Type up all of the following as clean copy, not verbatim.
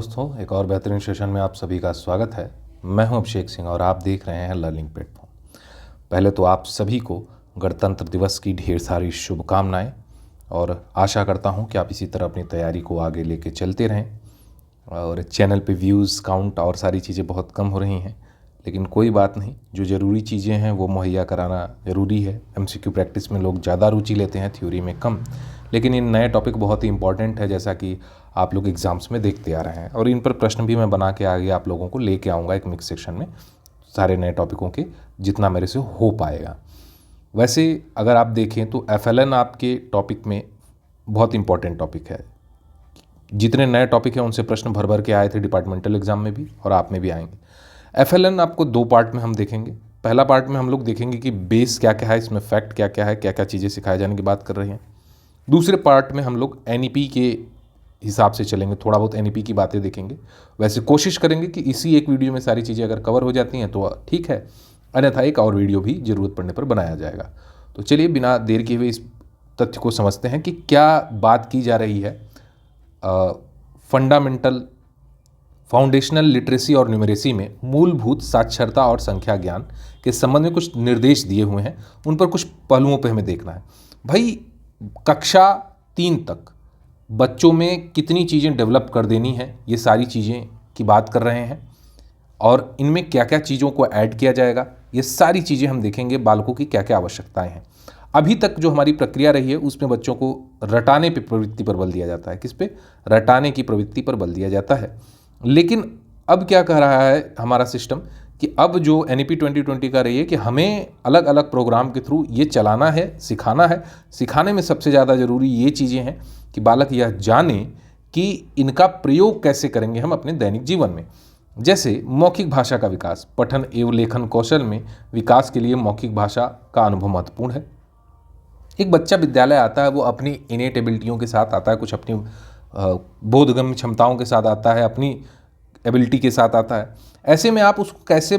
दोस्तों, एक और बेहतरीन सेशन में आप सभी का स्वागत है। मैं हूं अभिषेक सिंह और आप देख रहे हैं लर्निंग प्लेटफॉर्म। पहले तो आप सभी को गणतंत्र दिवस की ढेर सारी शुभकामनाएं और आशा करता हूं कि आप इसी तरह अपनी तैयारी को आगे लेके चलते रहें। और चैनल पे व्यूज़ काउंट और सारी चीज़ें बहुत कम हो रही हैं, लेकिन कोई बात नहीं, जो ज़रूरी चीज़ें हैं वो मुहैया कराना ज़रूरी है। MCQ प्रैक्टिस में लोग ज़्यादा रुचि लेते हैं, थ्योरी में कम। लेकिन इन नए टॉपिक बहुत ही इंपॉर्टेंट है, जैसा कि आप लोग एग्ज़ाम्स में देखते आ रहे हैं, और इन पर प्रश्न भी मैं बना के आगे आप लोगों को लेके आऊँगा एक मिक्स सेक्शन में, सारे नए टॉपिकों के जितना मेरे से हो पाएगा। वैसे अगर आप देखें तो FLN आपके टॉपिक में बहुत इंपॉर्टेंट टॉपिक है। जितने नए टॉपिक हैं उनसे प्रश्न भर भर के आए थे डिपार्टमेंटल एग्जाम में भी, और आप में भी आएंगे। FLN आपको दो पार्ट में हम देखेंगे। पहला पार्ट में हम लोग देखेंगे कि बेस क्या क्या है, इसमें फैक्ट क्या क्या है, क्या क्या चीज़ें सिखाए जाने की बात कर रही हैं। दूसरे पार्ट में हम लोग NEP के हिसाब से चलेंगे, थोड़ा बहुत NEP की बातें देखेंगे। वैसे कोशिश करेंगे कि इसी एक वीडियो में सारी चीज़ें अगर कवर हो जाती हैं तो ठीक है, अन्यथा एक और वीडियो भी ज़रूरत पड़ने पर बनाया जाएगा। तो चलिए बिना देर किए हुए इस तथ्य को समझते हैं कि क्या बात की जा रही है। फंडामेंटल फाउंडेशनल लिटरेसी और न्यूमरेसी में मूलभूत साक्षरता और संख्या ज्ञान के संबंध में कुछ निर्देश दिए हुए हैं, उन पर कुछ पहलुओं पे हमें देखना है। भाई, कक्षा 3 तक बच्चों में कितनी चीज़ें डेवलप कर देनी है, ये सारी चीज़ें की बात कर रहे हैं, और इनमें क्या क्या चीज़ों को ऐड किया जाएगा, ये सारी चीज़ें हम देखेंगे। बालकों की क्या क्या आवश्यकताएं हैं। अभी तक जो हमारी प्रक्रिया रही है उसमें बच्चों को रटाने पे प्रवृत्ति पर बल दिया जाता है। किस पे? रटाने की प्रवृत्ति पर बल दिया जाता है। लेकिन अब क्या कह रहा है हमारा सिस्टम कि अब जो NEP 2020 का रही है कि हमें अलग अलग प्रोग्राम के थ्रू ये चलाना है, सिखाना है। सिखाने में सबसे ज़्यादा ज़रूरी ये चीज़ें हैं कि बालक यह जाने कि इनका प्रयोग कैसे करेंगे हम अपने दैनिक जीवन में। जैसे मौखिक भाषा का विकास, पठन एवं लेखन कौशल में विकास के लिए मौखिक भाषा का अनुभव महत्वपूर्ण है। एक बच्चा विद्यालय आता है, वो अपनी इनेट एबिलिटियों के साथ आता है, कुछ अपनी बोधगम्य क्षमताओं के साथ आता है, अपनी एबिलिटी के साथ आता है। ऐसे में आप उसको कैसे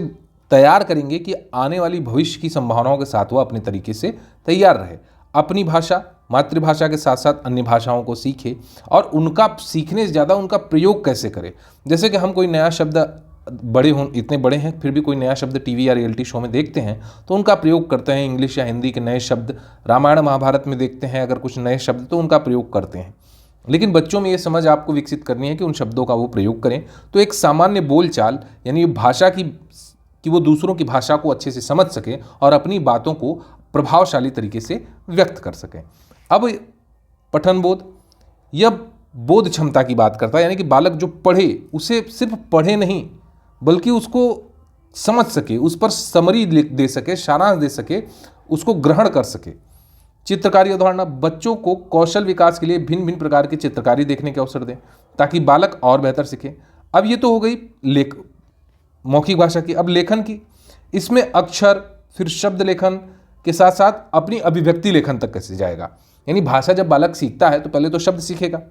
तैयार करेंगे कि आने वाली भविष्य की संभावनाओं के साथ वो अपने तरीके से तैयार रहे। अपनी भाषा, मातृभाषा के साथ साथ अन्य भाषाओं को सीखे, और उनका सीखने से ज़्यादा उनका प्रयोग कैसे करें। जैसे कि हम कोई नया शब्द, बड़े हों, इतने बड़े हैं फिर भी कोई नया शब्द टीवी या रियलिटी शो में देखते हैं तो उनका प्रयोग करते हैं। इंग्लिश या हिंदी के नए शब्द, रामायण महाभारत में देखते हैं अगर कुछ नए शब्द, तो उनका प्रयोग करते हैं। लेकिन बच्चों में ये समझ आपको विकसित करनी है कि उन शब्दों का वो प्रयोग करें। तो एक सामान्य बोलचाल, यानी भाषा कि वो दूसरों की भाषा को अच्छे से समझ सकें और अपनी बातों को प्रभावशाली तरीके से व्यक्त कर सकें। अब पठन बोध, यह बोध क्षमता की बात करता है, यानी कि बालक जो पढ़े उसे सिर्फ पढ़े नहीं बल्कि उसको समझ सके, उस पर समरी दे सके, सारांश दे सके, उसको ग्रहण कर सके। चित्रकारी अवधारणा, बच्चों को कौशल विकास के लिए भिन्न भिन्न प्रकार की चित्रकारी देखने के अवसर दें ताकि बालक और बेहतर सीखे। अब ये तो हो गई मौखिक भाषा की। अब लेखन की, इसमें अक्षर, फिर शब्द लेखन के साथ साथ अपनी अभिव्यक्ति लेखन तक कैसे जाएगा। यानी भाषा जब बालक सीखता है तो पहले तो शब्द सीखेगा,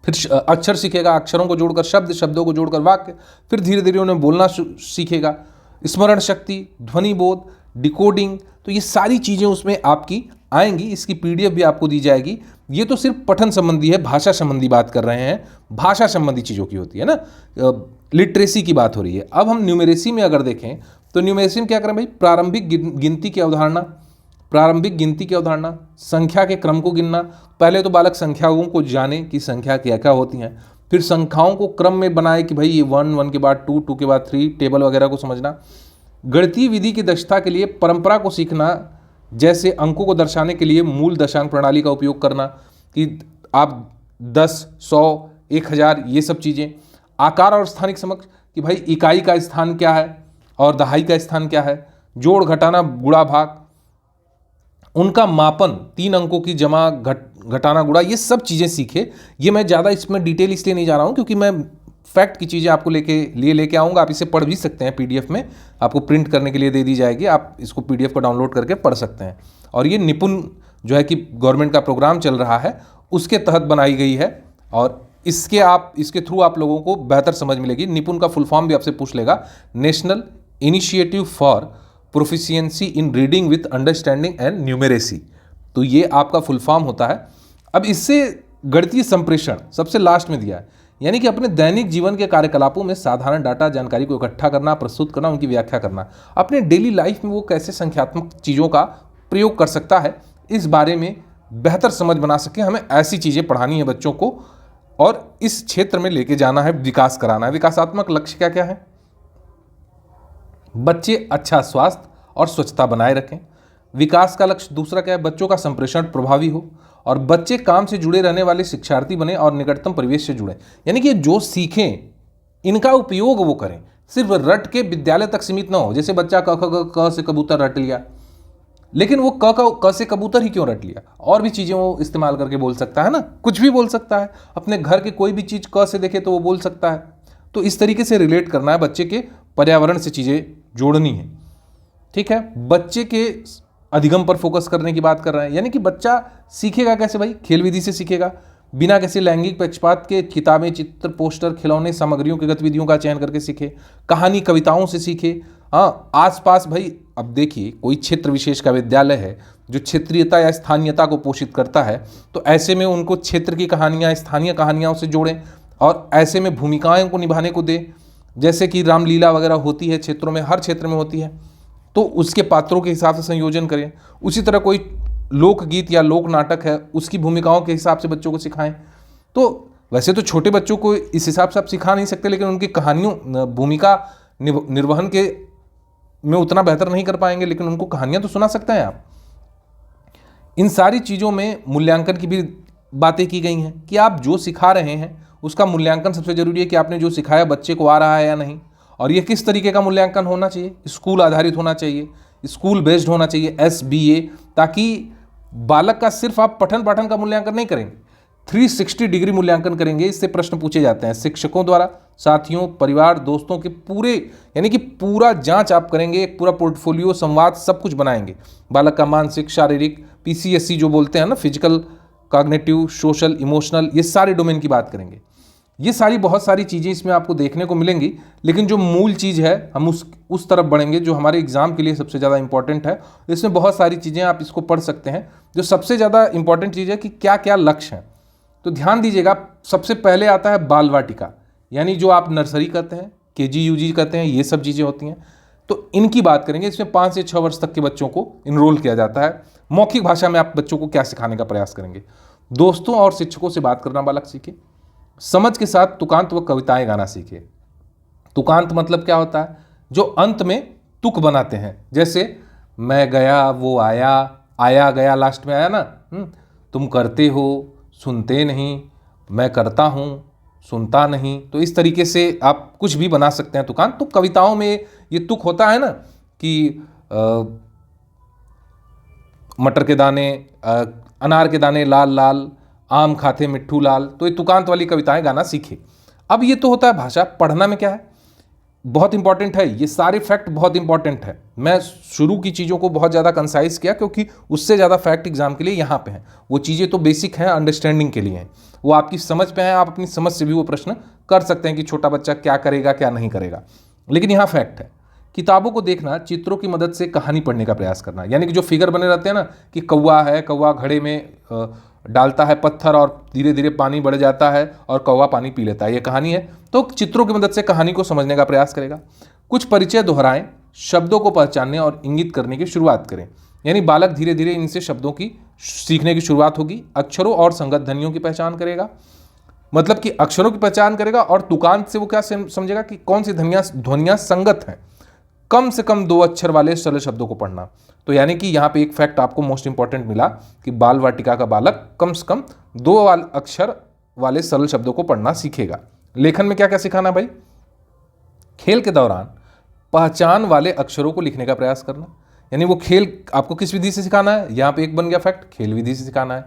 फिर अक्षर सीखेगा, अक्षरों को जोड़कर शब्द, शब्दों को जोड़कर वाक्य, फिर धीरे धीरे उन्हें बोलना सीखेगा। स्मरण शक्ति, ध्वनि बोध, डिकोडिंग, तो ये सारी चीज़ें उसमें आपकी आएंगी। इसकी PDF भी आपको दी जाएगी। ये तो सिर्फ पठन संबंधी है, भाषा संबंधी बात कर रहे हैं, भाषा संबंधी चीज़ों की होती है ना, लिटरेसी की बात हो रही है। अब हम न्यूमेरेसी में अगर देखें तो न्यूमेरेसी में क्या करें भाई? प्रारंभिक गिनती की अवधारणा, प्रारंभिक गिनती की अवधारणा, संख्या के क्रम को गिनना। पहले तो बालक संख्याओं को जाने कि संख्या क्या क्या होती हैं, फिर संख्याओं को क्रम में बनाए कि भाई ये 1, 1 के बाद 2, 2 के बाद 3, टेबल वगैरह को समझना। गणितीय विधि की दक्षता के लिए परंपरा को सीखना, जैसे अंकों को दर्शाने के लिए मूल दशांक प्रणाली का उपयोग करना कि आप 10, 100, 1000, ये सब चीज़ें। आकार और स्थानिक समझ कि भाई इकाई का स्थान क्या है और दहाई का स्थान क्या है। जोड़, घटाना, गुणा, भाग, उनका मापन, 3 अंकों की जमा, घटाना, गुणा, ये सब चीज़ें सीखे। ये मैं ज़्यादा इसमें डिटेल इसलिए नहीं जा रहा हूँ क्योंकि मैं फैक्ट की चीज़ें आपको लेके आऊँगा। आप इसे पढ़ भी सकते हैं, PDF में आपको प्रिंट करने के लिए दे दी जाएगी, आप इसको PDF को डाउनलोड करके पढ़ सकते हैं। और ये निपुण जो है कि गवर्नमेंट का प्रोग्राम चल रहा है उसके तहत बनाई गई है, और इसके थ्रू आप लोगों को बेहतर समझ मिलेगी। निपुण का फुल फॉर्म भी आपसे पूछ लेगा, national initiative for proficiency in reading with understanding and numeracy, तो ये आपका फुल फॉर्म होता है। अब इससे गणितीय संप्रेषण सबसे लास्ट में दिया है, यानी कि अपने दैनिक जीवन के कार्यकलापों में साधारण डाटा जानकारी को इकट्ठा करना, प्रस्तुत करना, उनकी व्याख्या करना। अपने डेली लाइफ में वो कैसे संख्यात्मक चीज़ों का प्रयोग कर सकता है, इस बारे में बेहतर समझ बना सके। हमें ऐसी चीज़ें पढ़ानी है बच्चों को और इस क्षेत्र में लेके जाना है, विकास कराना है। विकासात्मक लक्ष्य क्या क्या है? बच्चे अच्छा स्वास्थ्य और स्वच्छता बनाए रखें। विकास का लक्ष्य दूसरा क्या है? बच्चों का संप्रेषण प्रभावी हो और बच्चे काम से जुड़े रहने वाले शिक्षार्थी बने और निकटतम परिवेश से जुड़े। यानी कि जो सीखें इनका उपयोग वो करें, सिर्फ रट के विद्यालय तक सीमित ना हो। जैसे बच्चा क से कबूतर रट लिया, लेकिन वो क से कबूतर ही क्यों रट लिया, और भी चीज़ें वो इस्तेमाल करके बोल सकता है ना, कुछ भी बोल सकता है। अपने घर के कोई भी चीज़ क से देखे तो वो बोल सकता है। तो इस तरीके से रिलेट करना है, बच्चे के पर्यावरण से चीज़ें जोड़नी है। ठीक है, बच्चे के अधिगम पर फोकस करने की बात कर रहे हैं। यानी कि बच्चा सीखेगा कैसे भाई? खेल विधि से सीखेगा, बिना किसी लैंगिक पक्षपात के किताबें, चित्र, पोस्टर, खिलौने, सामग्रियों की गतिविधियों का चयन करके सीखे। कहानी, कविताओं से सीखे। हाँ, आसपास भाई, अब देखिए कोई क्षेत्र विशेष का विद्यालय है जो क्षेत्रीयता या स्थानीयता को पोषित करता है, तो ऐसे में उनको क्षेत्र की कहानियाँ, स्थानीय कहानियाँ से जोड़ें और ऐसे में भूमिकाओं को निभाने को दें। जैसे कि रामलीला वगैरह होती है क्षेत्रों में, हर क्षेत्र में होती है, तो उसके पात्रों के हिसाब से संयोजन करें। उसी तरह कोई लोकगीत या लोक नाटक है, उसकी भूमिकाओं के हिसाब से बच्चों को सिखाएं। तो वैसे तो छोटे बच्चों को इस हिसाब से आप सिखा नहीं सकते, लेकिन उनकी कहानियों, भूमिका निर्वहन के में उतना बेहतर नहीं कर पाएंगे, लेकिन उनको कहानियां तो सुना सकते हैं आप। इन सारी चीज़ों में मूल्यांकन की भी बातें की गई हैं कि आप जो सिखा रहे हैं उसका मूल्यांकन सबसे जरूरी है कि आपने जो सिखाया बच्चे को आ रहा है या नहीं। और ये किस तरीके का मूल्यांकन होना चाहिए? स्कूल आधारित होना चाहिए, स्कूल बेस्ड होना चाहिए, SBA, ताकि बालक का सिर्फ आप पठन पाठन का मूल्यांकन नहीं करेंगे, 360 डिग्री मूल्यांकन करेंगे। इससे प्रश्न पूछे जाते हैं शिक्षकों द्वारा, साथियों, परिवार, दोस्तों के पूरे, यानी कि पूरा जांच आप करेंगे, एक पूरा पोर्टफोलियो, संवाद, सब कुछ बनाएंगे। बालक का मानसिक, शारीरिक, PCSC जो बोलते हैं ना, फिजिकल, कॉग्निटिव, सोशल, इमोशनल, ये सारे डोमेन की बात करेंगे। ये सारी बहुत सारी चीज़ें इसमें आपको देखने को मिलेंगी, लेकिन जो मूल चीज़ है हम उस तरफ बढ़ेंगे जो हमारे एग्जाम के लिए सबसे ज़्यादा इंपॉर्टेंट है। इसमें बहुत सारी चीज़ें आप इसको पढ़ सकते हैं। जो सबसे ज़्यादा इंपॉर्टेंट चीज़ है कि क्या क्या लक्ष्य हैं, तो ध्यान दीजिएगा। सबसे पहले आता है बाल वाटिका, यानी जो आप नर्सरी कहते हैं, KG UG कहते हैं, ये सब चीज़ें होती हैं। तो इनकी बात करेंगे। इसमें 5 से 6 वर्ष तक के बच्चों को इनरोल किया जाता है। मौखिक भाषा में आप बच्चों को क्या सिखाने का प्रयास करेंगे? दोस्तों और शिक्षकों से बात करना बालक सीखे। समझ के साथ तुकांत व कविताएं गाना सीखे। तुकांत मतलब क्या होता है? जो अंत में तुक बनाते हैं, जैसे मैं गया वो आया, आया गया लास्ट में आया ना। तुम करते हो सुनते नहीं, मैं करता हूँ सुनता नहीं। तो इस तरीके से आप कुछ भी बना सकते हैं तुकांत। तो कविताओं में ये तुक होता है ना कि मटर के दाने, अनार के दाने लाल लाल, आम खाते मिट्ठू लाल। तो ये तुकांत वाली कविताएं गाना सीखे। अब ये तो होता है भाषा। पढ़ना में क्या है? बहुत इंपॉर्टेंट है, ये सारे फैक्ट बहुत इंपॉर्टेंट है। मैं शुरू की चीज़ों को बहुत ज़्यादा कंसाइज किया क्योंकि उससे ज़्यादा फैक्ट एग्जाम के लिए यहाँ पे हैं। वो चीज़ें तो बेसिक हैं, अंडरस्टैंडिंग के लिए हैं, वो आपकी समझ पे हैं। आप अपनी समझ से भी वो प्रश्न कर सकते हैं कि छोटा बच्चा क्या करेगा क्या नहीं करेगा। लेकिन यहाँ फैक्ट है, किताबों को देखना, चित्रों की मदद से कहानी पढ़ने का प्रयास करना। यानी कि जो फिगर बने रहते हैं ना कि कौवा है, कौवा घड़े में डालता है पत्थर और धीरे धीरे पानी बढ़ जाता है और कौवा पानी पी लेता है, ये कहानी है। तो चित्रों की मदद से कहानी को समझने का प्रयास करेगा। कुछ परिचय दोहराएं, शब्दों को पहचानने और इंगित करने की शुरुआत करें। यानी बालक धीरे धीरे इनसे शब्दों की सीखने की शुरुआत होगी। अक्षरों और संगत ध्वनियों की पहचान करेगा, मतलब कि अक्षरों की पहचान करेगा। और तुकांत से वो क्या समझेगा कि कौन सी ध्वनियाँ संगत हैं। कम से कम 2 अक्षर वाले सरल शब्दों को पढ़ना। तो यानी कि यहाँ पे एक फैक्ट आपको मोस्ट इंपॉर्टेंट मिला कि बाल वाटिका का बालक कम से कम 2 अक्षर वाले सरल शब्दों को पढ़ना सीखेगा। लेखन में क्या क्या सिखाना भाई? खेल के दौरान पहचान वाले अक्षरों को लिखने का प्रयास करना। यानी वो खेल आपको किस विधि से सिखाना है? यहाँ पे एक बन गया फैक्ट, खेल विधि से सिखाना है,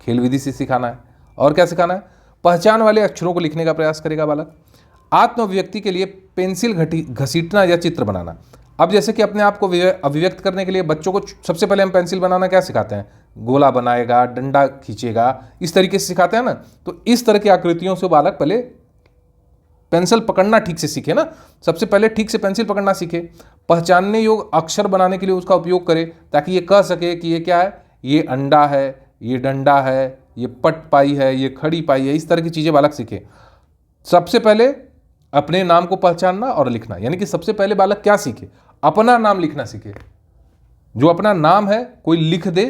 खेल विधि से सिखाना है। और क्या सिखाना है? पहचान वाले अक्षरों को लिखने का प्रयास करेगा बालक। आत्म अभिव्यक्ति के लिए पेंसिल घसीटना या चित्र बनाना। अब जैसे कि अपने आप को अभिव्यक्त करने के लिए बच्चों को सबसे पहले हम पेंसिल बनाना क्या सिखाते हैं? गोला बनाएगा, डंडा खींचेगा, इस तरीके से सिखाते हैं ना। तो इस तरह की आकृतियों से बालक पहले पेंसिल पकड़ना ठीक से सीखे ना। सबसे पहले ठीक से पेंसिल पकड़ना सीखे। पहचानने योग्य अक्षर बनाने के लिए उसका उपयोग करे, ताकि ये कह सके कि ये क्या है, ये अंडा है, ये डंडा है, ये पट पाई है, ये खड़ी पाई है। इस तरह की चीज़ें बालक सीखे। सबसे पहले अपने नाम को पहचानना और लिखना, यानी कि सबसे पहले बालक क्या सीखे? अपना नाम लिखना सीखे। जो अपना नाम है कोई लिख दे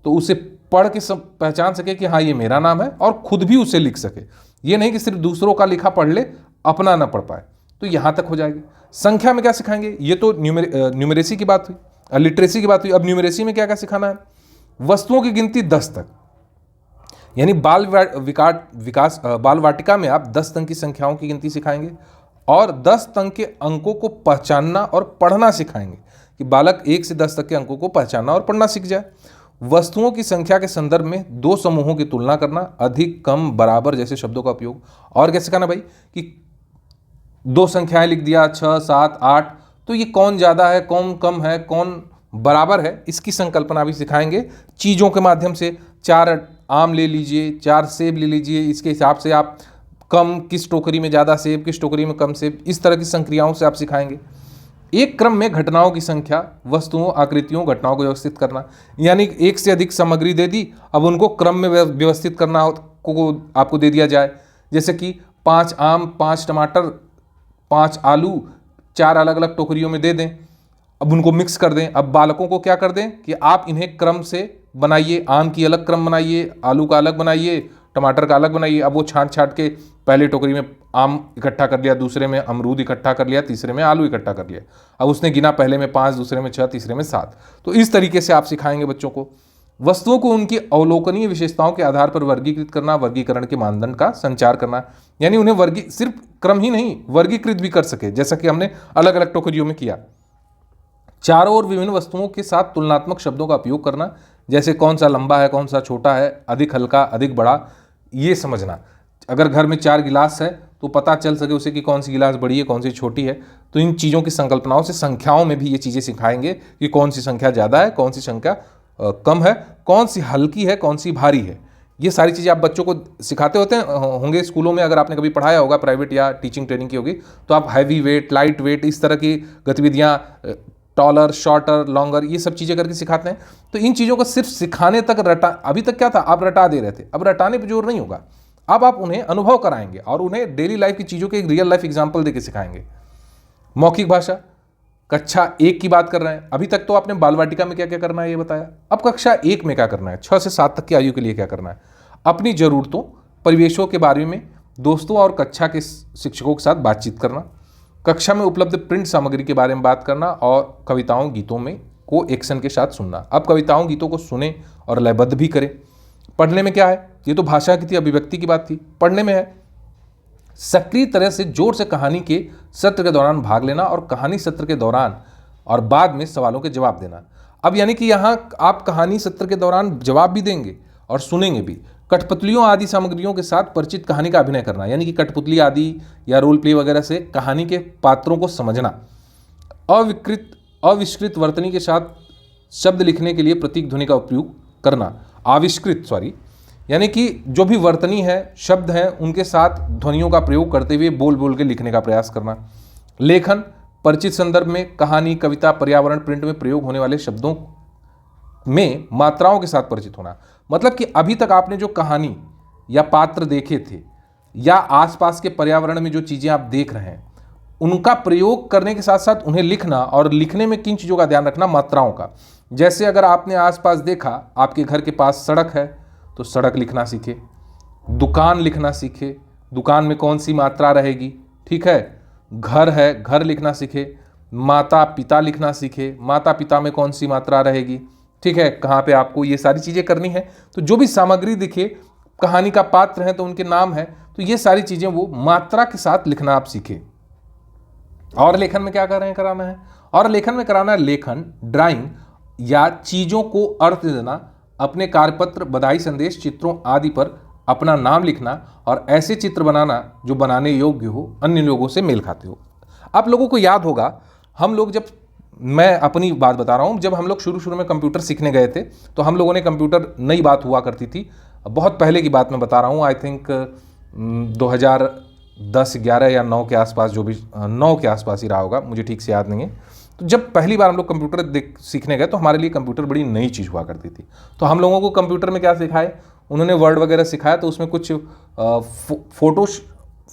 तो उसे पढ़ के सब पहचान सके कि हाँ ये मेरा नाम है, और खुद भी उसे लिख सके। ये नहीं कि सिर्फ दूसरों का लिखा पढ़ ले, अपना ना पढ़ पाए। तो यहां तक हो जाएगी। संख्या में क्या सिखाएंगे? ये तो न्यूमरेसी की बात हुई, लिटरेसी की बात हुई। अब न्यूमरेसी में क्या क्या सिखाना है? वस्तुओं की गिनती 10 तक, यानी बाल वाटिका में आप 10 अंक की संख्याओं की गिनती सिखाएंगे और 10 अंक के अंकों को पहचानना और पढ़ना सिखाएंगे, कि बालक 1 से 10 तक के अंकों को पहचानना और पढ़ना सीख जाए। वस्तुओं की संख्या के संदर्भ में दो समूहों की तुलना करना, अधिक, कम, बराबर जैसे शब्दों का उपयोग। और क्या सिखाना भाई? कि दो संख्याएं लिख दिया 6, 7, 8, तो ये कौन ज़्यादा है, कौन कम है, कौन बराबर है, इसकी संकल्पना भी सिखाएंगे चीज़ों के माध्यम से। 4 आम ले लीजिए, 4 सेब ले लीजिए, इसके हिसाब से आप कम किस टोकरी में ज़्यादा सेब, किस टोकरी में कम सेब, इस तरह की संक्रियाओं से आप सिखाएंगे। एक क्रम में घटनाओं की संख्या, वस्तुओं, आकृतियों, घटनाओं को व्यवस्थित करना, यानी एक से अधिक सामग्री दे दी, अब उनको क्रम में व्यवस्थित करना को आपको दे दिया जाए। जैसे कि 5 आम, 5 टमाटर, 5 आलू 4 अलग अलग टोकरियों में दे दें, अब उनको मिक्स कर दें। अब बालकों को क्या कर दें कि आप इन्हें क्रम से बनाइए, आम की अलग क्रम बनाइए, आलू का अलग बनाइए, टमाटर का अलग बनाइए। अब वो छांट छांट के पहले टोकरी में आम इकट्ठा कर लिया, दूसरे में अमरूद इकट्ठा कर लिया, तीसरे में आलू इकट्ठा कर लिया। अब उसने गिना, पहले में 5, दूसरे में 6, तीसरे में 7। तो इस तरीके से आप सिखाएंगे बच्चों को। वस्तुओं को उनकी अवलोकनीय विशेषताओं के आधार पर वर्गीकृत करना, वर्गीकरण के मानदंड का संचार करना, यानी उन्हें सिर्फ क्रम ही नहीं, वर्गीकृत भी कर सके, जैसा कि हमने अलग अलग टोकरियों में किया। चारों ओर विभिन्न वस्तुओं के साथ तुलनात्मक शब्दों का उपयोग करना, जैसे कौन सा लंबा है, कौन सा छोटा है, अधिक हल्का, अधिक बड़ा, ये समझना। अगर घर में 4 गिलास है तो पता चल सके उसे कि कौन सी गिलास बड़ी है, कौन सी छोटी है। तो इन चीज़ों की संकल्पनाओं से संख्याओं में भी ये चीज़ें सिखाएंगे कि कौन सी संख्या ज़्यादा है, कौन सी संख्या कम है, कौन सी हल्की है, कौन सी भारी है। ये सारी चीज़ें आप बच्चों को सिखाते होंगे स्कूलों में। अगर आपने कभी पढ़ाया होगा, प्राइवेट या टीचिंग ट्रेनिंग की होगी, तो आप हैवी वेट, लाइट वेट, इस तरह की गतिविधियाँ, टॉलर, शॉर्टर, लॉन्गर, ये सब चीज़ें करके सिखाते हैं। तो इन चीज़ों को सिर्फ सिखाने तक अभी तक क्या था, आप रटा दे रहे थे, अब रटाने पर जोर नहीं होगा। अब आप उन्हें अनुभव कराएंगे और उन्हें डेली लाइफ की चीज़ों के एक रियल लाइफ एग्जाम्पल देके सिखाएंगे। मौखिक भाषा, कक्षा 1 की बात कर रहे हैं। अभी तक तो आपने बाल वाटिका में क्या क्या करना है ये बताया। अब कक्षा 1 में क्या करना है, 6 से 7 तक की आयु के लिए क्या करना है? अपनी ज़रूरतों, परिवेशों के बारे में दोस्तों और कक्षा के शिक्षकों के साथ बातचीत करना, कक्षा में उपलब्ध प्रिंट सामग्री के बारे में बात करना, और कविताओं, गीतों में को एक्शन के साथ सुनना। अब कविताओं, गीतों को सुने और लयबद्ध भी करें। पढ़ने में क्या है, ये तो भाषा की थी, अभिव्यक्ति की बात थी। पढ़ने में है सक्रिय तरह से जोर से कहानी के सत्र के दौरान भाग लेना और कहानी सत्र के दौरान और बाद में सवालों के जवाब देना। अब यानी कि यहाँ आप कहानी सत्र के दौरान जवाब भी देंगे और सुनेंगे भी। कठपुतलियों आदि सामग्रियों के साथ परिचित कहानी का अभिनय करना, यानी कि कठपुतली आदि या रोल प्ले वगैरह से कहानी के पात्रों को समझना। अविष्कृत वर्तनी के साथ शब्द लिखने के लिए प्रतीक ध्वनि का उपयोग करना। यानी कि जो भी वर्तनी है, शब्द हैं, उनके साथ ध्वनियों का प्रयोग करते हुए बोल बोल के लिखने का प्रयास करना। लेखन, परिचित संदर्भ में कहानी, कविता, पर्यावरण, प्रिंट में प्रयोग होने वाले शब्दों में मात्राओं के साथ परिचित होना। मतलब कि अभी तक आपने जो कहानी या पात्र देखे थे या आसपास के पर्यावरण में जो चीज़ें आप देख रहे हैं, उनका प्रयोग करने के साथ साथ उन्हें लिखना, और लिखने में किन चीज़ों का ध्यान रखना, मात्राओं का। जैसे अगर आपने आसपास देखा, आपके घर के पास सड़क है तो सड़क लिखना सीखे, दुकान लिखना सीखे, दुकान में कौन सी मात्रा रहेगी, ठीक है। घर है, घर लिखना सीखे। माता पिता लिखना सीखे, माता पिता में कौन सी मात्रा रहेगी, ठीक है, कहाँ पे आपको ये सारी चीज़ें करनी है। तो जो भी सामग्री दिखे, कहानी का पात्र है तो उनके नाम है, तो ये सारी चीज़ें वो मात्रा के साथ लिखना आप सीखे। और लेखन में क्या कर रहे हैं, कराना है, और लेखन में कराना है लेखन, ड्राइंग या चीज़ों को अर्थ देना, अपने कार्यपत्र, बधाई संदेश, चित्रों आदि पर अपना नाम लिखना, और ऐसे चित्र बनाना जो बनाने योग्य हो, अन्य लोगों से मेल खाते हो। आप लोगों को याद होगा, हम लोग जब, मैं अपनी बात बता रहा हूँ, जब हम लोग शुरू में कंप्यूटर सीखने गए थे तो हम लोगों ने, कंप्यूटर नई बात हुआ करती थी, बहुत पहले की बात मैं बता रहा हूँ, आई थिंक 2010, 11 या 9 के आसपास, जो भी 9 के आसपास ही रहा होगा, मुझे ठीक से याद नहीं है। तो जब पहली बार हम लोग कंप्यूटर सीखने गए तो हमारे लिए कंप्यूटर बड़ी नई चीज़ हुआ करती थी। तो हम लोगों को कंप्यूटर में क्या सिखाए, उन्होंने वर्ड वगैरह सिखाया, तो उसमें कुछ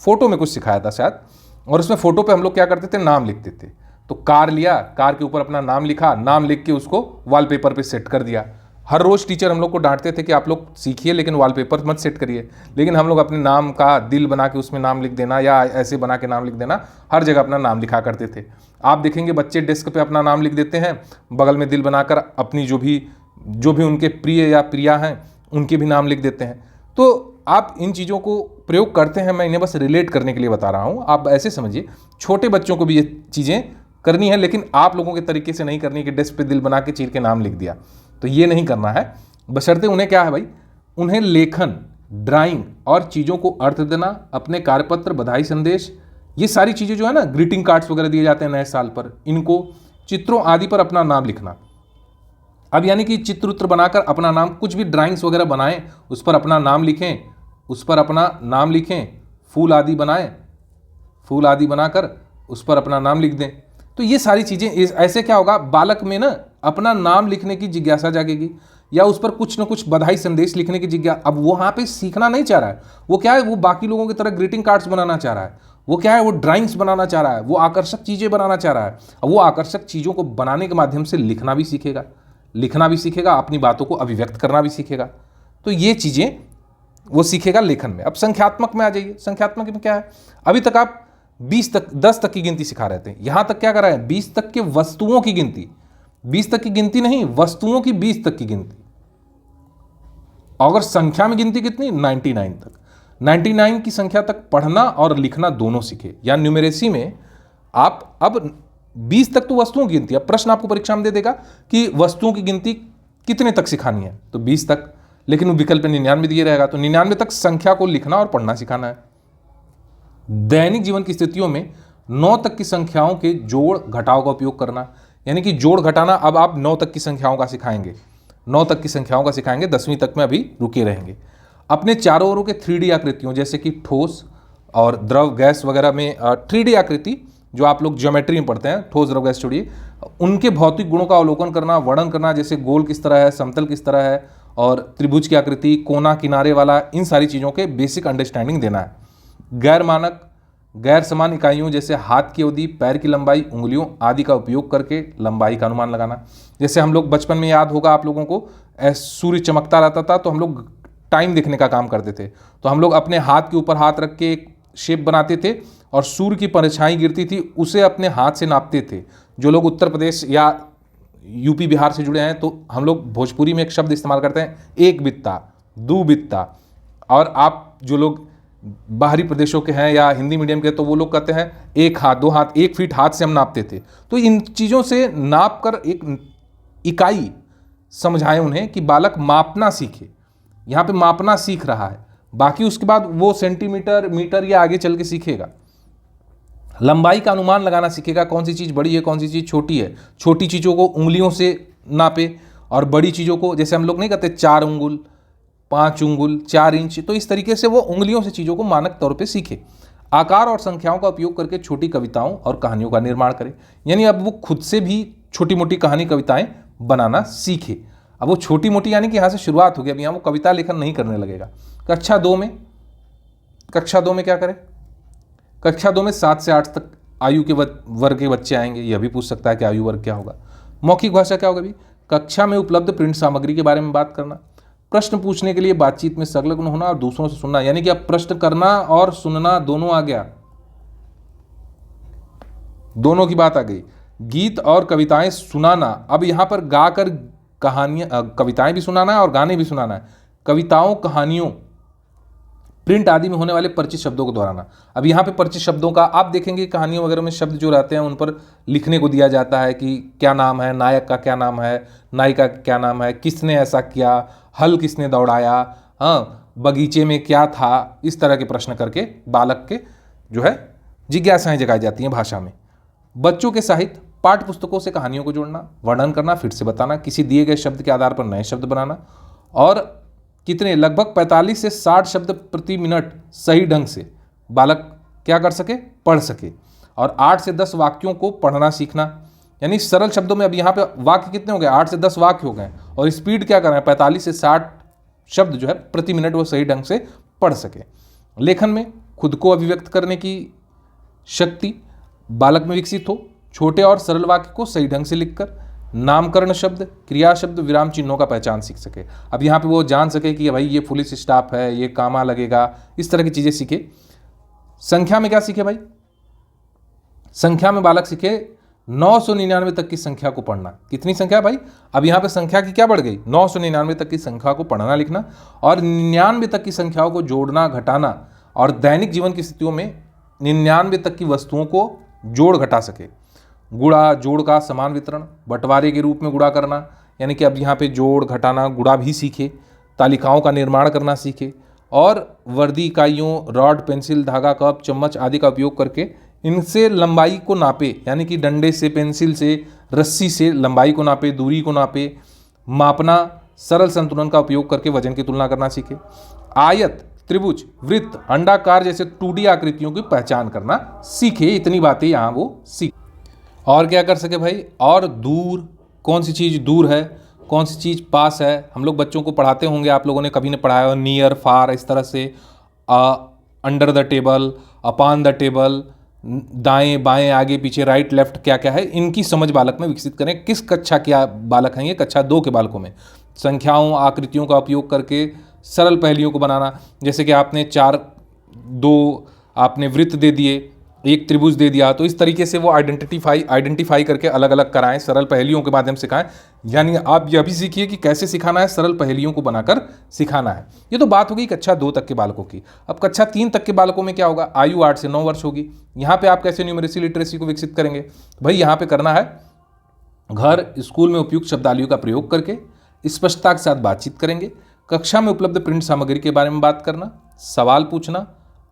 फोटो में कुछ सिखाया था शायद, और उसमें फोटो पे हम लोग क्या करते थे, नाम लिखते थे। तो कार लिया, कार के ऊपर अपना नाम लिखा, नाम लिख के उसको वॉलपेपर पे सेट कर दिया। हर रोज़ टीचर हम लोग को डांटते थे कि आप लोग सीखिए लेकिन वॉलपेपर मत सेट करिए, लेकिन हम लोग अपने नाम का दिल बना के उसमें नाम लिख देना या ऐसे बना के नाम लिख देना, हर जगह अपना नाम लिखा करते थे। आप देखेंगे बच्चे डेस्क पे अपना नाम लिख देते हैं, बगल में दिल बनाकर अपनी जो भी उनके प्रिय या प्रिया हैं उनके भी नाम लिख देते हैं। तो आप इन चीज़ों को प्रयोग करते हैं, मैं इन्हें बस रिलेट करने के लिए बता रहा हूँ। आप ऐसे समझिए छोटे बच्चों को भी ये चीज़ें करनी है, लेकिन आप लोगों के तरीके से नहीं करनी कि डेस्क पे दिल बना के चीर के नाम लिख दिया, तो ये नहीं करना है। बशर्ते उन्हें क्या है भाई, उन्हें लेखन, ड्राइंग और चीज़ों को अर्थ देना, अपने कार्यपत्र, बधाई संदेश, ये सारी चीज़ें जो है ना, ग्रीटिंग कार्ड्स वगैरह दिए जाते हैं नए साल पर, इनको, चित्रों आदि पर अपना नाम लिखना। अब यानी कि चित्र उत्र बनाकर अपना नाम, कुछ भी ड्राइंग्स वगैरह बनाएं, उस पर अपना नाम लिखें, उस पर अपना नाम लिखें, फूल आदि बनाएं, फूल आदि बनाकर उस पर अपना नाम लिख दें। तो ये सारी चीज़ें, ऐसे क्या होगा, बालक में ना अपना नाम लिखने की जिज्ञासा जागेगी, या उस पर कुछ ना कुछ बधाई संदेश लिखने की जिज्ञासा। अब वो वहाँ पे सीखना नहीं चाह रहा है, वो क्या है, वो बाकी लोगों की तरह ग्रीटिंग कार्ड्स बनाना चाह रहा है, वो क्या है, वो ड्राइंग्स बनाना चाह रहा है, वो आकर्षक चीज़ें बनाना चाह रहा है। अब वो आकर्षक चीज़ों को बनाने के माध्यम से लिखना भी सीखेगा, लिखना भी सीखेगा, अपनी बातों को अभिव्यक्त करना भी सीखेगा। तो ये चीज़ें वो सीखेगा लेखन में। अब संख्यात्मक में आ जाइए। संख्यात्मक में क्या है, अभी तक आप 10 तक की गिनती सिखा रहे थे, यहां तक क्या कर रहे हैं, 20 तक के वस्तुओं की गिनती, 20 तक की गिनती नहीं, वस्तुओं की 20 तक की गिनती। अगर संख्या में गिनती कितनी, 99 तक, 99 की संख्या तक पढ़ना और लिखना दोनों सीखे। या न्यूमेरेसी में आप अब 20 तक तो वस्तुओं की गिनती, अब प्रश्न आपको परीक्षा में दे देगा कि वस्तुओं की गिनती कितने तक सिखानी है, तो 20 तक, लेकिन वो विकल्प 99 दिए रहेगा, तो 99 तक संख्या को लिखना और पढ़ना सिखाना है। दैनिक जीवन की स्थितियों में 9 तक की संख्याओं के जोड़ घटाव का उपयोग करना, यानी कि जोड़ घटाना अब आप 9 तक की संख्याओं का सिखाएंगे, 9 तक की संख्याओं का सिखाएंगे, 10वीं तक में अभी रुके रहेंगे। अपने चारों ओरों के 3D आकृतियों, जैसे कि ठोस और द्रव, गैस वगैरह में 3D आकृति जो आप लोग ज्योमेट्री में पढ़ते हैं, ठोस, द्रव, गैस, छोड़िए, उनके भौतिक गुणों का अवलोकन करना, वर्णन करना, जैसे गोल किस तरह है, समतल किस तरह है, और त्रिभुज की आकृति, कोना, किनारे वाला, इन सारी चीज़ों के बेसिक अंडरस्टैंडिंग देना है। गैर मानक, गैर समान इकाइयों, जैसे हाथ की अवधि, पैर की लंबाई, उंगलियों आदि का उपयोग करके लंबाई का अनुमान लगाना। जैसे हम लोग बचपन में, याद होगा आप लोगों को, सूर्य चमकता रहता था तो हम लोग टाइम देखने का काम करते थे, तो हम लोग अपने हाथ के ऊपर हाथ रख के एक शेप बनाते थे और सूर्य की परछाई गिरती थी उसे अपने हाथ से नापते थे। जो लोग उत्तर प्रदेश या यूपी बिहार से जुड़े हैं तो हम लोग भोजपुरी में एक शब्द इस्तेमाल करते हैं, एक बित्ता, दो बित्ता, और आप जो लोग बाहरी प्रदेशों के हैं या हिंदी मीडियम के, तो वो लोग कहते हैं एक हाथ, 2 हाथ, 1 फीट हाथ से हम नापते थे। तो इन चीज़ों से नाप कर एक इकाई समझाएं उन्हें कि बालक मापना सीखे। यहाँ पे मापना सीख रहा है, बाकी उसके बाद वो सेंटीमीटर, मीटर या आगे चल के सीखेगा। लंबाई का अनुमान लगाना सीखेगा, कौन सी चीज़ बड़ी है, कौन सी चीज़ छोटी है। छोटी चीज़ों को उंगलियों से नापे और बड़ी चीज़ों को, जैसे हम लोग नहीं कहते 4 उंगल, 5 उंगल, 4 इंच, तो इस तरीके से वो उंगलियों से चीज़ों को मानक तौर पे सीखे। आकार और संख्याओं का उपयोग करके छोटी कविताओं और कहानियों का निर्माण करे, यानी अब वो खुद से भी छोटी मोटी कहानी, कविताएं बनाना सीखे। अब वो छोटी मोटी यानी कि यहाँ से शुरुआत होगी, अब यहाँ वो कविता लेखन नहीं करने लगेगा। कक्षा 2 में क्या करें, कक्षा 2 में 7 से 8 तक आयु के वर्ग के बच्चे आएंगे। यह भी पूछ सकता है कि आयु वर्ग क्या होगा। मौखिक भाषा क्या होगा भी, कक्षा में उपलब्ध प्रिंट सामग्री के बारे में बात करना। प्रश्न पूछने के लिए बातचीत में संलग्न होना और दूसरों से सुनना, यानी कि अब प्रश्न करना और सुनना दोनों आ गया, दोनों की बात आ गई। गीत और कविताएं सुनाना, अब यहां पर गाकर कहानियां, कविताएं भी सुनाना है और गाने भी सुनाना है। कविताओं, कहानियों, प्रिंट आदि में होने वाले परिचित शब्दों को दोहराना। अब यहाँ पे परिचित शब्दों का आप देखेंगे, कहानियों वगैरह में शब्द जो रहते हैं उन पर लिखने को दिया जाता है कि क्या नाम है, नायक का क्या नाम है, नायिका का क्या नाम है, किसने ऐसा किया, हल किसने दौड़ाया, हाँ, बगीचे में क्या था। इस तरह के प्रश्न करके बालक के जो है जिज्ञासाएं जगाई जाती हैं भाषा में। बच्चों के साहित्य, पाठ्य पुस्तकों से कहानियों को जोड़ना, वर्णन करना, फिर से बताना, किसी दिए गए शब्द के आधार पर नए शब्द बनाना, और कितने, लगभग 45 से 60 शब्द प्रति मिनट सही ढंग से बालक क्या कर सके, पढ़ सके। और 8 से 10 वाक्यों को पढ़ना सीखना, यानी सरल शब्दों में। अब यहाँ पे वाक्य कितने हो गए, 8 से 10 वाक्य हो गए, और स्पीड क्या कर रहे हैं, 45 से 60 शब्द जो है प्रति मिनट वो सही ढंग से पढ़ सके। लेखन में खुद को अभिव्यक्त करने की शक्ति बालक में विकसित हो, छोटे और सरल वाक्य को सही ढंग से लिखकर नामकरण शब्द, क्रिया शब्द, विराम चिन्हों का पहचान सीख सके। अब यहाँ पे वो जान सके कि भाई ये पुलिस स्टाफ है, ये कामा लगेगा, इस तरह की चीज़ें सीखे। संख्या में क्या सीखे भाई? संख्या में बालक सीखे 999 तक की संख्या को पढ़ना। कितनी संख्या भाई? अब यहाँ पे संख्या की क्या बढ़ गई? 999 तक की संख्या को पढ़ना लिखना, और 99 तक की संख्याओं को जोड़ना घटाना, और दैनिक जीवन की स्थितियों में 99 तक की वस्तुओं को जोड़ घटा सके। गुणा जोड़ का समान वितरण, बंटवारे के रूप में गुणा करना, यानी कि अब यहाँ पे जोड़ घटाना गुणा भी सीखे। तालिकाओं का निर्माण करना सीखे, और वर्दी इकाइयों रॉड, पेंसिल, धागा, कप, चम्मच आदि का उपयोग करके इनसे लंबाई को नापे, यानी कि डंडे से, पेंसिल से, रस्सी से लंबाई को नापे, दूरी को नापे, मापना, सरल संतुलन का उपयोग करके वजन की तुलना करना सीखे। आयत, त्रिभुज, वृत्त, अंडाकार जैसे 2D आकृतियों की पहचान करना सीखे। इतनी बातें यहाँ वो सीखे। और क्या कर सके भाई? और दूर, कौन सी चीज़ दूर है, कौन सी चीज़ पास है। हम लोग बच्चों को पढ़ाते होंगे, आप लोगों ने कभी ने पढ़ाया हो, नियर, फार, इस तरह से। Under the table, upon the table, दाएं बाएं, आगे पीछे, राइट लेफ्ट, क्या क्या है, इनकी समझ बालक में विकसित करें। किस कक्षा के बालक हैं ये? कक्षा 2 के बालकों में। संख्याओं, आकृतियों का उपयोग करके सरल पहेलियों को बनाना, जैसे कि आपने 2 आपने वृत्त दे दिए, 1 त्रिभुज दे दिया, तो इस तरीके से वो आइडेंटिफाई करके अलग अलग कराएं, सरल पहेलियों के माध्यम से सिखाएं। यानी आप यह भी सीखिए कि कैसे सिखाना है, सरल पहेलियों को बनाकर सिखाना है। ये तो बात होगी कक्षा 2 तक के बालकों की। अब कक्षा 3 तक के बालकों में क्या होगा? आयु 8 से 9 वर्ष होगी। यहाँ पे आप कैसे न्यूमरेसी लिटरेसी को विकसित करेंगे? भाई यहाँ पे करना है, घर स्कूल में उपयुक्त शब्दावलियों का प्रयोग करके स्पष्टता के साथ बातचीत करेंगे। कक्षा में उपलब्ध प्रिंट सामग्री के बारे में बात करना, सवाल पूछना,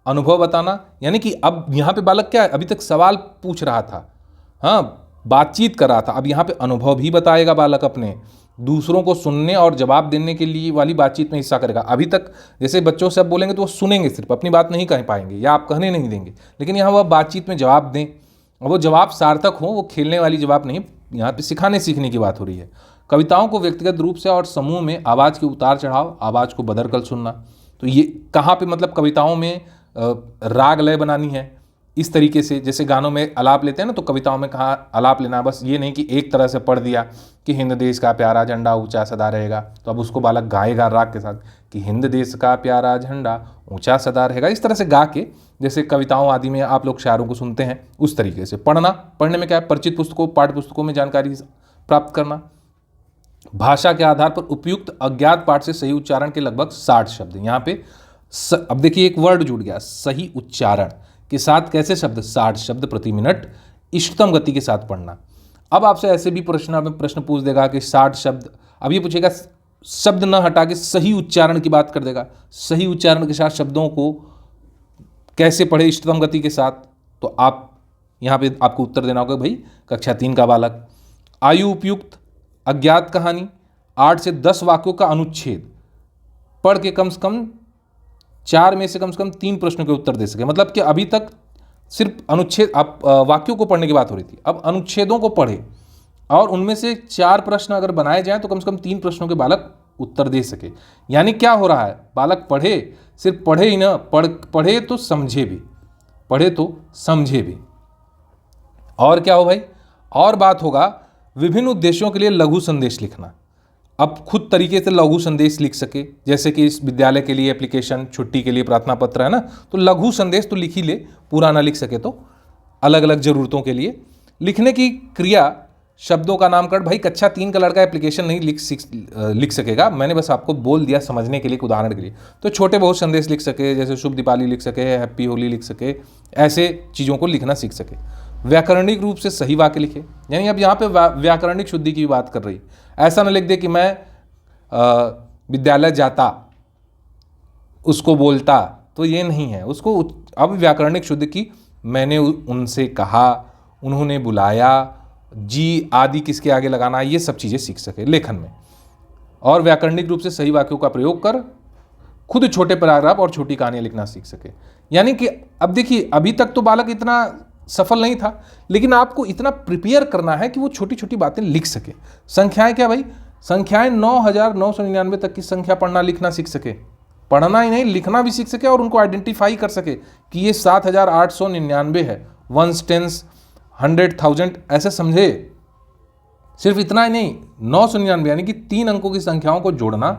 अनुभव बताना। यानी कि अब यहाँ पे बालक क्या है? अभी तक सवाल पूछ रहा था, हाँ, बातचीत कर रहा था। अब यहाँ पे अनुभव भी बताएगा बालक, अपने दूसरों को सुनने और जवाब देने के लिए वाली बातचीत में हिस्सा करेगा। अभी तक जैसे बच्चों से आप बोलेंगे तो वो सुनेंगे, सिर्फ अपनी बात नहीं कह पाएंगे या आप कहने नहीं देंगे, लेकिन यहाँ वह बातचीत में जवाब दें, और वो जवाब सार्थक हो, वो खेलने वाली जवाब नहीं, यहाँ पे सिखाने सीखने की बात हो रही है। कविताओं को व्यक्तिगत रूप से और समूह में आवाज़ के उतार चढ़ाव, आवाज़ को बदल कर सुनना। तो ये कहाँ पे, मतलब कविताओं में राग लय बनानी है इस तरीके से, जैसे गानों में आलाप लेते हैं ना, तो कविताओं में कहाँ आलाप लेना। बस ये नहीं कि एक तरह से पढ़ दिया कि हिंद देश का प्यारा झंडा ऊंचा सदा रहेगा, तो अब उसको बालक गाएगा राग के साथ कि हिंद देश का प्यारा झंडा ऊंचा सदा रहेगा। इस तरह से गा के, जैसे कविताओं आदि में आप लोग शायरों को सुनते हैं, उस तरीके से पढ़ना। पढ़ने में क्या है? परिचित पुस्तकों, पाठ्य पुस्तकों में जानकारी प्राप्त करना। भाषा के आधार पर उपयुक्त अज्ञात पाठ से सही उच्चारण के लगभग 60 शब्द। यहाँ पे अब देखिए एक वर्ड जुड़ गया, सही उच्चारण के साथ कैसे शब्द? 60 शब्द प्रति मिनट इष्टतम गति के साथ पढ़ना। अब आपसे ऐसे भी प्रश्न पूछ देगा कि 60 शब्द, अब ये पूछेगा शब्द न हटा के सही उच्चारण की बात कर देगा। सही उच्चारण के साथ शब्दों को कैसे पढ़े इष्टतम गति के साथ? तो आप यहाँ पे आपको उत्तर देना होगा भाई, कक्षा 3 का बालक। आयु उपयुक्त अज्ञात कहानी 8 से 10 वाक्यों का अनुच्छेद पढ़ के कम से कम 4 में से कम 3 प्रश्नों के उत्तर दे सके। मतलब कि अभी तक सिर्फ अनुच्छेद, आप वाक्यों को पढ़ने की बात हो रही थी, अब अनुच्छेदों को पढ़े और उनमें से 4 प्रश्न अगर बनाए जाएं तो कम से कम 3 प्रश्नों के बालक उत्तर दे सके। यानी क्या हो रहा है? बालक पढ़े, सिर्फ पढ़े ही ना, पढ़े तो समझे भी, पढ़े तो समझे भी। और क्या हो भाई? और बात होगा विभिन्न उद्देश्यों के लिए लघु संदेश लिखना। अब खुद तरीके से लघु संदेश लिख सके, जैसे कि इस विद्यालय के लिए एप्लीकेशन, छुट्टी के लिए प्रार्थना पत्र है ना, तो लघु संदेश तो लिख ही ले, पूरा ना लिख सके तो अलग अलग जरूरतों के लिए लिखने की क्रिया। शब्दों का नामकरण, भाई कक्षा 3 का लड़का एप्लीकेशन नहीं लिख सकेगा, मैंने बस आपको बोल दिया समझने के लिए, उदाहरण के लिए। तो छोटे बहुत संदेश लिख सके, जैसे शुभ दीपावली लिख सके, हैप्पी होली लिख सके, ऐसे चीज़ों को लिखना सीख सके। व्याकरणिक रूप से सही वाक्य लिखे, यानी अब यहाँ पे व्याकरणिक शुद्धि की बात कर रही। ऐसा न लिख दे कि मैं विद्यालय जाता, उसको बोलता, तो ये नहीं है। उसको अब व्याकरणिक शुद्धि की, मैंने उनसे कहा, उन्होंने बुलाया, जी आदि किसके आगे लगाना, ये सब चीज़ें सीख सके लेखन में। और व्याकरणिक रूप से सही वाक्यों का प्रयोग कर खुद छोटे पैराग्राफ और छोटी कहानियाँ लिखना सीख सके। यानी कि अब देखिए, अभी तक तो बालक इतना सफल नहीं था, लेकिन आपको इतना प्रिपेयर करना है कि वो छोटी छोटी बातें लिख सके। संख्याएं क्या भाई? संख्याएं 9999 तक की संख्या पढ़ना लिखना सीख सके। पढ़ना ही नहीं लिखना भी सीख सके और उनको आइडेंटिफाई कर सके कि ये 7,899 है, वंस टेंस 100,000 ऐसे समझे। सिर्फ इतना ही नहीं, 999 यानी कि 3 अंकों की संख्याओं को जोड़ना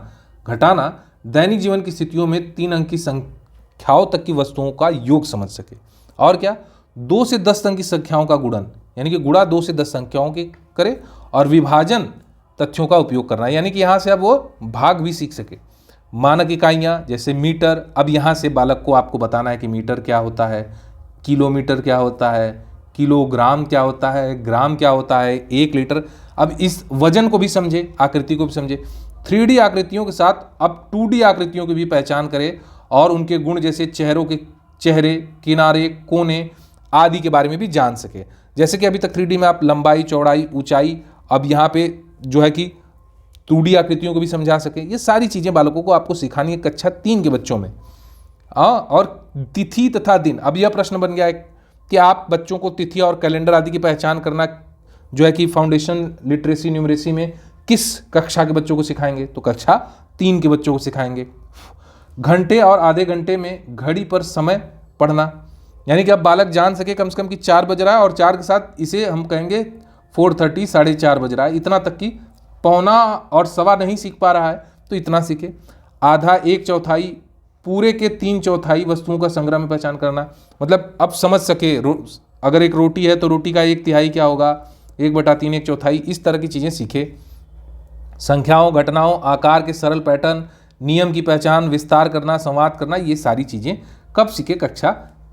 घटाना दैनिक जीवन की स्थितियों में 3 अंक की संख्याओं तक की वस्तुओं का योग समझ सके। और क्या, 2 से 10 अंक की संख्याओं का गुणन यानी कि गुणा 2 से 10 संख्याओं के करे, और विभाजन तथ्यों का उपयोग करना यानी कि यहाँ से अब वो भाग भी सीख सके। मानक इकाइयाँ जैसे मीटर, अब यहाँ से बालक को आपको बताना है कि मीटर क्या होता है, किलोमीटर क्या होता है, किलोग्राम क्या होता है, ग्राम क्या होता है, 1 लीटर। अब इस वजन को भी समझे, आकृति को भी समझे। 3D आकृतियों के साथ अब 2D आकृतियों की भी पहचान करे और उनके गुण जैसे चेहरों के चेहरे, किनारे, कोने आदि के बारे में भी जान सके। जैसे कि अभी तक 3D में आप लंबाई, चौड़ाई, ऊंचाई, अब यहाँ पे जो है कि 2D आकृतियों को भी समझा सके। ये सारी चीज़ें बालकों को आपको सिखानी है कक्षा 3 के बच्चों में। और तिथि तथा दिन, अब यह प्रश्न बन गया है कि आप बच्चों को तिथि और कैलेंडर आदि की पहचान करना जो है कि फाउंडेशन लिटरेसी न्यूमरेसी में किस कक्षा के बच्चों को सिखाएंगे, तो कक्षा 3 के बच्चों को सिखाएंगे। घंटे और आधे घंटे में घड़ी पर समय पढ़ना यानी कि अब बालक जान सके कम से कम कि 4 बज रहा है और 4 के साथ इसे हम कहेंगे 4:30, 4:30 बज रहा है, इतना तक कि पौना और सवा नहीं सीख पा रहा है तो इतना सीखे। आधा, 1/4, पूरे के 3/4 वस्तुओं का संग्रह में पहचान करना, मतलब अब समझ सके अगर एक रोटी है तो रोटी का 1/3 क्या होगा, 1/3, 1/4, इस तरह की चीज़ें सीखे। संख्याओं, घटनाओं, आकार के सरल पैटर्न, नियम की पहचान, विस्तार करना, संवाद करना, ये सारी चीज़ें कब सीखे, कक्षा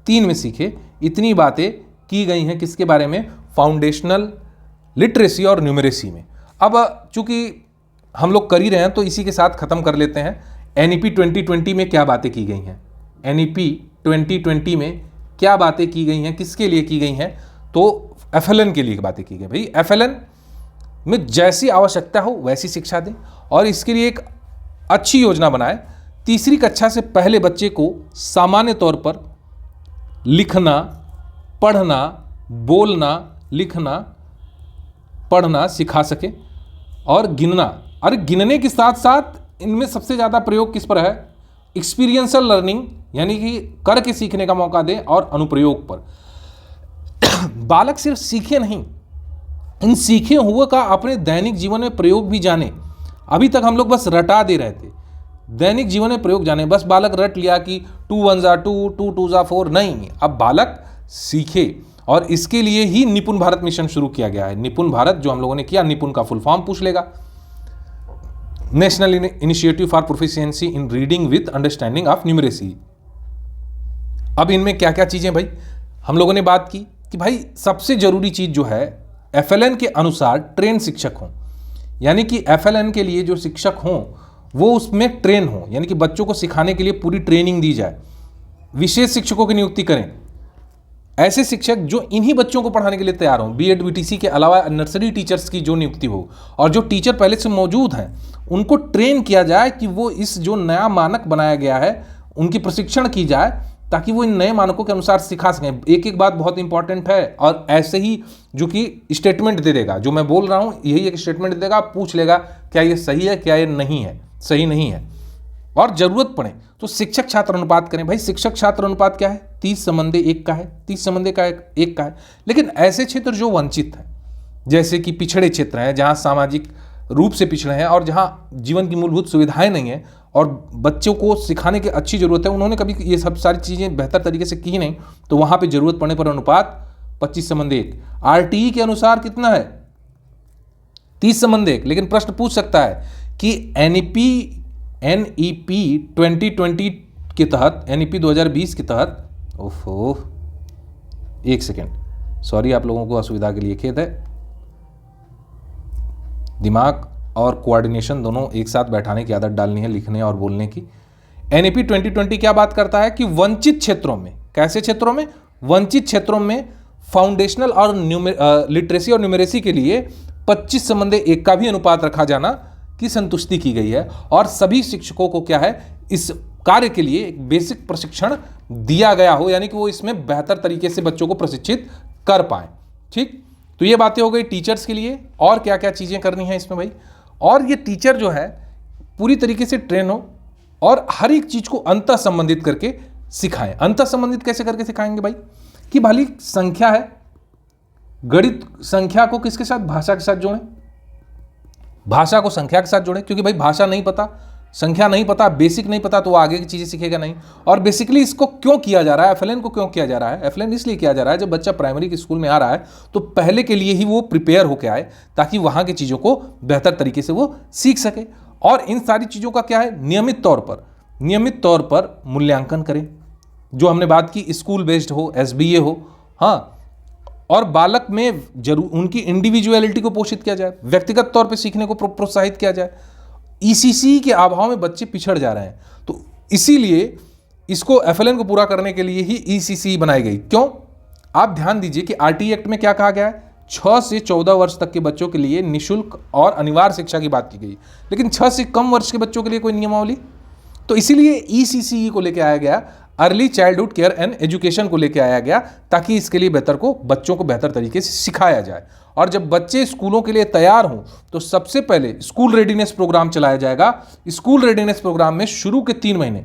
3 में सीखे। इतनी बातें की गई हैं किसके बारे में, फाउंडेशनल लिटरेसी और न्यूमरेसी में। अब चूंकि हम लोग कर ही रहे हैं तो इसी के साथ ख़त्म कर लेते हैं। NEP 2020 में क्या बातें की गई हैं, NEP 2020 में क्या बातें की गई हैं, किसके लिए की गई हैं, तो FLN के लिए बातें की गई। भाई FLN में जैसी आवश्यकता हो वैसी शिक्षा दें और इसके लिए एक अच्छी योजना बनाए। 3री कक्षा से पहले बच्चे को सामान्य तौर पर लिखना, पढ़ना, बोलना, लिखना, पढ़ना सिखा सके और गिनना। अरे गिनने के साथ साथ इनमें सबसे ज़्यादा प्रयोग किस पर है, एक्सपीरियंशियल लर्निंग यानी कि करके सीखने का मौका दें और अनुप्रयोग पर। बालक सिर्फ सीखे नहीं, इन सीखे हुए का अपने दैनिक जीवन में प्रयोग भी जाने। अभी तक हम लोग बस रटा दे रहे थे, दैनिक जीवन में प्रयोग जाने। बस बालक रट लिया कि 2 1 जा 2, 2 2 जा 4, नहीं, अब बालक सीखे और इसके लिए ही निपुण भारत मिशन शुरू किया गया है। निपुण भारत जो हम लोगों ने किया, निपुण का फुल फॉर्म पूछ लेगा, national initiative for proficiency in reading with understanding of numeracy. अब इनमें क्या क्या चीज़ें भाई हम लोगों ने बात की कि भाई सबसे जरूरी चीज़ जो है FLN के अनुसार ट्रेन शिक्षक हों, यानी कि FLN के लिए जो शिक्षक हों वो उसमें ट्रेन हों, यानी कि बच्चों को सिखाने के लिए पूरी ट्रेनिंग दी जाए। विशेष शिक्षकों की नियुक्ति करें, ऐसे शिक्षक जो इन्हीं बच्चों को पढ़ाने के लिए तैयार हों। BEd BTC के अलावा नर्सरी टीचर्स की जो नियुक्ति हो और जो टीचर पहले से मौजूद हैं उनको ट्रेन किया जाए कि वो इस जो नया मानक बनाया गया है उनकी प्रशिक्षण की जाए ताकि वो इन नए मानकों के अनुसार सिखा सकें। एक एक बात बहुत इंपॉर्टेंट है और ऐसे ही जो कि स्टेटमेंट दे देगा, जो मैं बोल रहा हूँ यही एक स्टेटमेंट दे देगा, पूछ लेगा क्या ये सही है, क्या ये नहीं है, सही नहीं है, और जरूरत पड़े तो शिक्षक छात्र अनुपात करें। भाई शिक्षक छात्र अनुपात क्या है, 30:1 का है, 30:1 का है। लेकिन ऐसे क्षेत्र जो वंचित हैं, जैसे कि पिछड़े क्षेत्र हैं, जहाँ सामाजिक रूप से पिछड़े हैं और जहाँ जीवन की मूलभूत सुविधाएं नहीं है और बच्चों को सिखाने की अच्छी ज़रूरत है, उन्होंने कभी ये सब सारी चीज़ें बेहतर तरीके से की नहीं, तो वहाँ पे ज़रूरत पड़ने पर अनुपात 25:1। RTE के अनुसार कितना है, 30:1। लेकिन प्रश्न पूछ सकता है कि NEP 2020 के तहत, NEP 2020 के तहत, ओफो एक सेकेंड, सॉरी आप लोगों को असुविधा के लिए खेद है, दिमाग और कोऑर्डिनेशन दोनों एक साथ बैठाने की आदत डालनी है, लिखने और बोलने की। NEP 2020 क्या बात करता है कि वंचित क्षेत्रों में, कैसे क्षेत्रों में, वंचित क्षेत्रों में फाउंडेशनल और लिटरेसी और न्यूमरेसी के लिए 25:1 का भी अनुपात रखा जाना की संतुष्टि की गई है और सभी शिक्षकों को क्या है, इस कार्य के लिए एक बेसिक प्रशिक्षण दिया गया हो, यानी कि वो इसमें बेहतर तरीके से बच्चों को प्रशिक्षित कर पाए। ठीक, तो ये बातें हो गई टीचर्स के लिए। और क्या क्या चीज़ें करनी है इसमें भाई, और ये टीचर जो है पूरी तरीके से ट्रेन हो, और हर एक चीज को अंतः संबंधित करके सिखाएं। अंतः संबंधित कैसे करके सिखाएंगे भाई? कि भली संख्या है, गणित संख्या को किसके साथ? भाषा के साथ जोड़ें, भाषा को संख्या के साथ जोड़ें, क्योंकि भाई भाषा नहीं पता, संख्या नहीं पता, बेसिक नहीं पता तो वो आगे की चीजें सीखेगा नहीं। और बेसिकली इसको क्यों किया जा रहा है, एफएलएन को क्यों किया जा रहा है? एफएलएन इसलिए किया जा रहा है जब बच्चा प्राइमरी के स्कूल में आ रहा है तो पहले के लिए ही वो प्रिपेयर होकर आए, ताकि वहां की चीजों को बेहतर तरीके से वो सीख सके। और इन सारी चीजों का क्या है? नियमित तौर पर मूल्यांकन करें, जो हमने बात की, स्कूल बेस्ड हो, एसबीए हो, हाँ। और बालक में जरूर उनकी इंडिविजुअलिटी को पोषित किया जाए, व्यक्तिगत तौर पे सीखने को प्रोत्साहित किया जाए। ईसीसी के अभाव में बच्चे पिछड़ जा रहे हैं, तो इसीलिए इसको एफएलएन को पूरा करने के लिए ही ईसीसी बनाई गई। क्यों? आप ध्यान दीजिए कि आरटीई एक्ट में क्या कहा गया है? 6 से 14 वर्ष तक के बच्चों के लिए निःशुल्क और अनिवार्य शिक्षा की बात की गई, लेकिन 6 से कम वर्ष के बच्चों के लिए कोई नियमावली। तो इसीलिए ईसीसी को लेकर आया गया, early childhood care and education को लेकर आया गया, ताकि इसके लिए बच्चों को बेहतर तरीके से सिखाया जाए। और जब बच्चे स्कूलों के लिए तैयार हों तो सबसे पहले स्कूल रेडीनेस प्रोग्राम चलाया जाएगा। स्कूल रेडीनेस प्रोग्राम में शुरू के 3 महीने,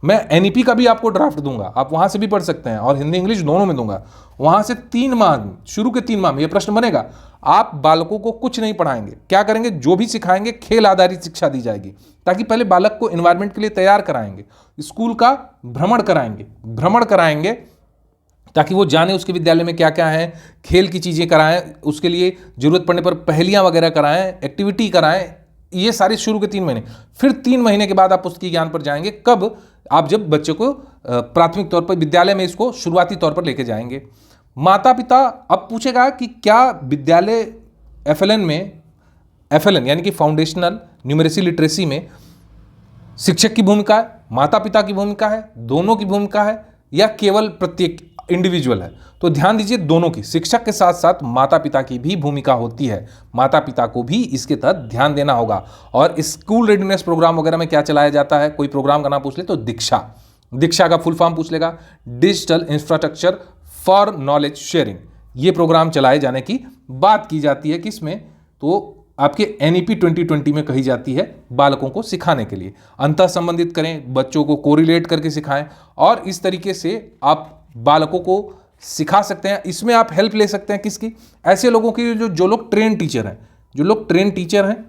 मैं एनईपी का भी आपको ड्राफ्ट दूंगा, आप वहां से भी पढ़ सकते हैं, और हिंदी इंग्लिश दोनों में दूंगा। वहां से 3 माह, शुरू के 3 माह में यह प्रश्न बनेगा, आप बालकों को कुछ नहीं पढ़ाएंगे, क्या करेंगे? जो भी सिखाएंगे खेल आधारित शिक्षा दी जाएगी, ताकि पहले बालक को एनवायरमेंट के लिए तैयार कराएंगे, स्कूल का भ्रमण कराएंगे ताकि वो जाने उसके विद्यालय में क्या क्या है, खेल की चीज़ें कराएं, उसके लिए जरूरत पड़ने पर पहेलियां वगैरह कराएं, एक्टिविटी कराएं, ये सारे शुरू के 3 महीने। फिर 3 महीने के बाद आप पुस्तकीय ज्ञान पर जाएंगे, कब? आप जब बच्चे को प्राथमिक तौर पर विद्यालय में इसको शुरुआती तौर पर लेके जाएंगे। माता पिता अब पूछेगा कि क्या विद्यालय एफएलएन यानी कि फाउंडेशनल न्यूमेरेसी लिटरेसी में शिक्षक की भूमिका है, माता पिता की भूमिका है, दोनों की भूमिका है, या केवल प्रत्येक इंडिविजुअल है? तो ध्यान दीजिए, दोनों की, शिक्षक के साथ साथ माता पिता की भी भूमिका होती है। माता पिता को भी इसके तहत ध्यान देना होगा। और स्कूल रेडीनेस प्रोग्राम वगैरह में क्या चलाया जाता है? कोई प्रोग्राम का नाम पूछ ले तो दीक्षा का फुल फॉर्म पूछ लेगा, digital infrastructure for knowledge sharing. ये प्रोग्राम चलाए जाने की बात की जाती है, किसमें? तो आपके एनईपी 2020 में कही जाती है, बालकों को सिखाने के लिए। अंतः संबंधित करें, बच्चों को कोरिलेट करके सिखाएं, और इस तरीके से आप बालकों को सिखा सकते हैं। इसमें आप हेल्प ले सकते हैं किसकी? ऐसे लोगों की जो लोग ट्रेन टीचर हैं,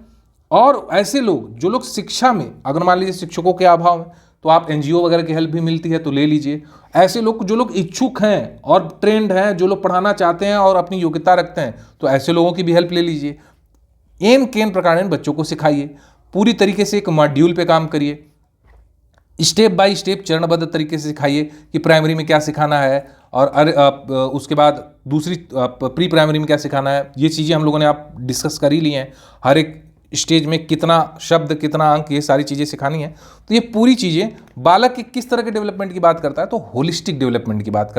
और ऐसे लोग जो लोग शिक्षा में, अगर मान लीजिए शिक्षकों के अभाव में, तो आप एनजीओ वगैरह की हेल्प भी मिलती है तो ले लीजिए। ऐसे लोग जो लोग इच्छुक हैं और ट्रेंड हैं, जो लोग पढ़ाना चाहते हैं और अपनी योग्यता रखते हैं, तो ऐसे लोगों की भी हेल्प ले लीजिए। केन प्रकार बच्चों को सिखाइए, पूरी तरीके से एक मॉड्यूल पे काम करिए, स्टेप बाय स्टेप चरणबद्ध तरीके से सिखाइए कि प्राइमरी में क्या सिखाना है, और उसके बाद दूसरी प्री प्राइमरी में क्या सिखाना है। ये चीज़ें हम लोगों ने आप डिस्कस कर ही ली हैं, हर एक स्टेज में कितना शब्द, कितना अंक, ये सारी चीज़ें सिखानी है। तो ये पूरी चीज़ें बालक के किस तरह के डेवलपमेंट की बात करता है? तो होलिस्टिक डेवलपमेंट की बात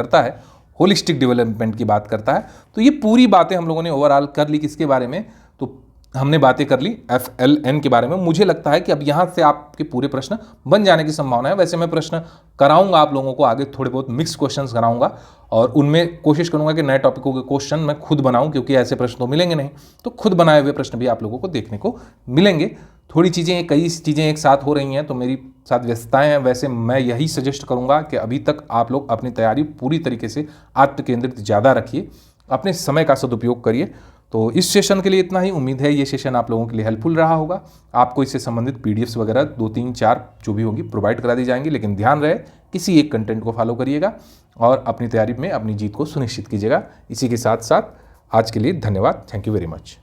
करता है। तो ये पूरी बातें हम लोगों ने ओवरऑल कर ली। किसके बारे में? तो हमने बातें कर ली एफएलएन के बारे में। मुझे लगता है कि अब यहाँ से आपके पूरे प्रश्न बन जाने की संभावना है। वैसे मैं प्रश्न कराऊंगा आप लोगों को आगे, थोड़े बहुत मिक्स क्वेश्चंस कराऊंगा, और उनमें कोशिश करूंगा कि नए टॉपिकों के क्वेश्चन मैं खुद बनाऊं, क्योंकि ऐसे प्रश्न तो मिलेंगे नहीं, तो खुद बनाए हुए प्रश्न भी आप लोगों को देखने को मिलेंगे। कई चीज़ें एक साथ हो रही हैं तो मेरी साथ व्यस्तताएं हैं। वैसे मैं यही सजेस्ट करूंगा कि अभी तक आप लोग अपनी तैयारी पूरी तरीके से आत्म केंद्रित ज़्यादा रखिए, अपने समय का सदुपयोग करिए। तो इस सेशन के लिए इतना ही। उम्मीद है ये सेशन आप लोगों के लिए हेल्पफुल रहा होगा। आपको इससे संबंधित पीडीएफ्स वगैरह 2, 3, 4 जो भी होंगी प्रोवाइड करा दी जाएंगी, लेकिन ध्यान रहे किसी एक कंटेंट को फॉलो करिएगा और अपनी तैयारी में अपनी जीत को सुनिश्चित कीजिएगा। इसी के साथ साथ आज के लिए धन्यवाद। Thank you very much.